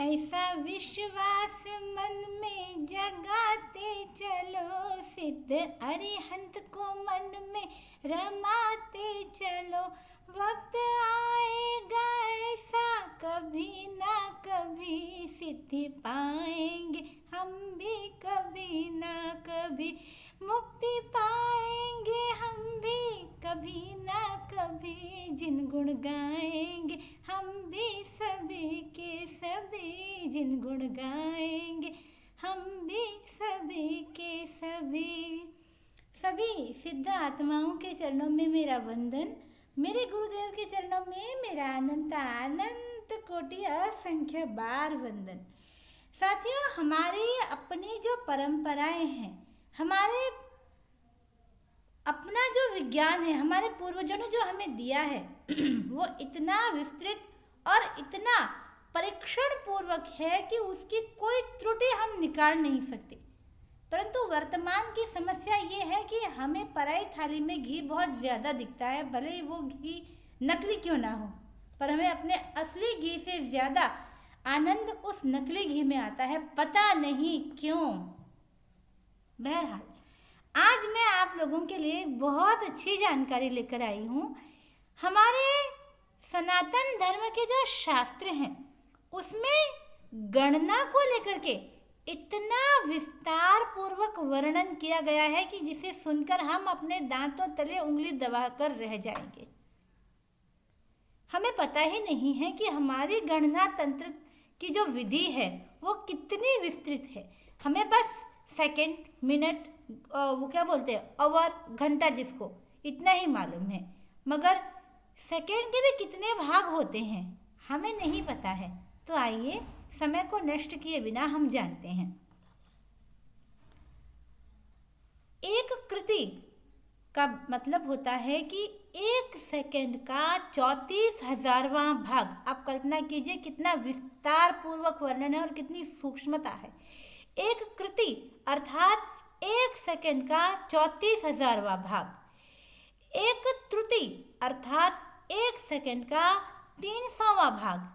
ऐसा विश्वास मन में जगाते चलो, सिद्ध अरिहंत को मन में रमाते चलो। वक्त आएगा ऐसा कभी ना कभी, सिद्धि पाएंगे हम भी कभी ना कभी, मुक्ति पाएंगे हम भी कभी ना कभी, जिन गुण गाएंगे हम भी सभी के सभी, जिन गुण गाएंगे हम भी सभी के सभी। सभी सिद्ध आत्माओं के चरणों में मेरा वंदन, मेरे गुरुदेव के चरणों में मेरा अनंत कोटि असंख्य बार वंदन। साथियों, हमारी अपनी जो परंपराएं हैं, हमारे अपना जो विज्ञान है, हमारे पूर्वजों ने जो हमें दिया है वो इतना विस्तृत और इतना परीक्षण पूर्वक है कि उसकी कोई त्रुटि हम निकाल नहीं सकते। परंतु वर्तमान की समस्या ये है कि हमें पराई थाली में घी बहुत ज़्यादा दिखता है, भले ही वो घी नकली क्यों ना हो, पर हमें अपने असली घी से ज़्यादा आनंद उस नकली घी में आता है, पता नहीं क्यों। बहरहाल, आज मैं आप लोगों के लिए बहुत अच्छी जानकारी लेकर आई हूँ। हमारे सनातन धर्म के जो शास्त्र हैं उसमें गणना को लेकर के इतना विस्तार पूर्वक वर्णन किया गया है कि जिसे सुनकर हम अपने दांतों तले उंगली दबाकर रह जाएंगे। हमें पता ही नहीं है कि हमारी गणना तंत्र की जो विधि है वो कितनी विस्तृत है। हमें बस सेकंड, मिनट, वो क्या बोलते हैं, आवर, घंटा, जिसको इतना ही मालूम है, मगर सेकंड के भी कितने भाग होते हैं हमें नहीं पता है। तो आइए समय को नष्ट किए बिना हम जानते हैं। एक कृति का मतलब होता है कि एक सेकंड का 34,000वां भाग। आप कल्पना कीजिए कितना विस्तार पूर्वक वर्णन है और कितनी सूक्ष्मता है। एक कृति अर्थात एक सेकंड का 34,000वां भाग। एक त्रुटि अर्थात एक सेकंड का 300वां भाग।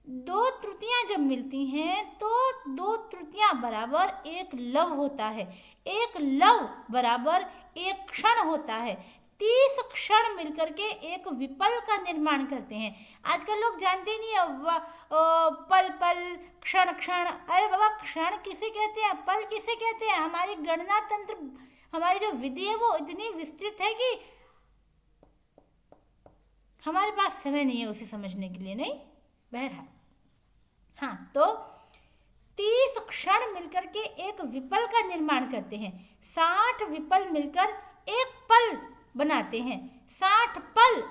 दो त्रुटियां जब मिलती हैं तो दो त्रुटियां बराबर एक लव होता है, एक लव बराबर एक क्षण होता है। 30 क्षण मिलकर के एक विपल का निर्माण करते हैं। आजकल लोग जानते नहीं है पल पल, क्षण क्षण। अरे बाबा, क्षण किसे कहते हैं, पल किसे कहते हैं? हमारी गणना तंत्र, हमारी जो विधि है वो इतनी विस्तृत है कि हमारे पास समय नहीं है उसे समझने के लिए। नहीं, बहरहाल, हाँ, तो 30 क्षण मिलकर के एक विपल का निर्माण करते हैं। 60 विपल मिलकर एक पल बनाते हैं। 60 पल,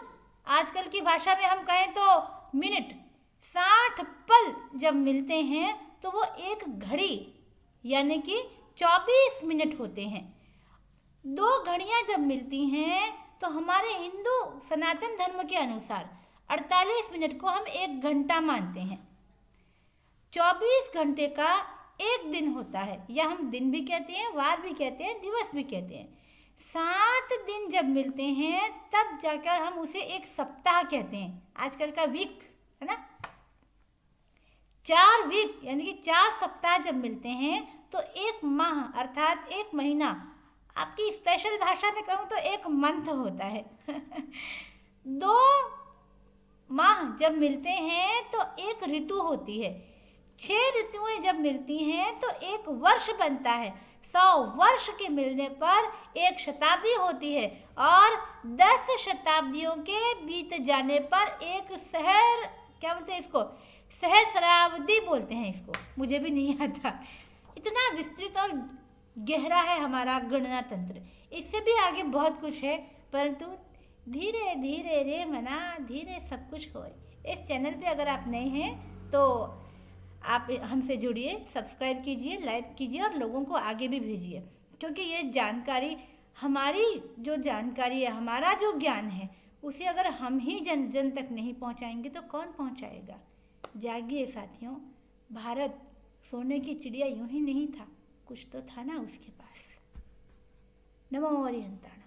आजकल की भाषा में हम कहें तो मिनट। 60 पल जब मिलते हैं तो वो एक घड़ी यानी कि 24 मिनट होते हैं। दो घड़ियां जब मिलती हैं तो हमारे हिंदू सनातन धर्म के अनुसार 48 मिनट को हम एक घंटा मानते हैं। 24 घंटे का एक दिन होता है, या हम दिन भी कहते हैं, वार भी कहते हैं, दिवस भी कहते हैं। 7 दिन जब मिलते हैं तब जाकर हम उसे एक सप्ताह कहते हैं। आजकल का वीक है ना, 4 वीक यानी कि 4 सप्ताह जब मिलते हैं तो एक माह अर्थात एक महीना, आपकी स्पेशल भाषा में कहूँ तो एक मंथ होता है। 2 माह जब मिलते हैं तो एक ऋतु होती है। 6 ऋतुएं जब मिलती हैं तो एक वर्ष बनता है। 100 वर्ष के मिलने पर एक शताब्दी होती है और 10 शताब्दियों के बीत जाने पर एक शहर, क्या बोलते हैं इसको, सहस्राब्दी बोलते हैं इसको, मुझे भी नहीं आता। इतना विस्तृत और गहरा है हमारा गणना तंत्र। इससे भी आगे बहुत कुछ है, परंतु धीरे धीरे रे मना, धीरे सब कुछ होए। इस चैनल पे अगर आप नए हैं तो आप हमसे जुड़िए, सब्सक्राइब कीजिए, लाइक कीजिए और लोगों को आगे भी भेजिए, क्योंकि ये जानकारी, हमारी जो जानकारी है, हमारा जो ज्ञान है, उसे अगर हम ही जन जन तक नहीं पहुंचाएंगे तो कौन पहुंचाएगा। जागिए साथियों, भारत सोने की चिड़िया यूं ही नहीं था, कुछ तो था ना उसके पास। नमो अरिहंताण।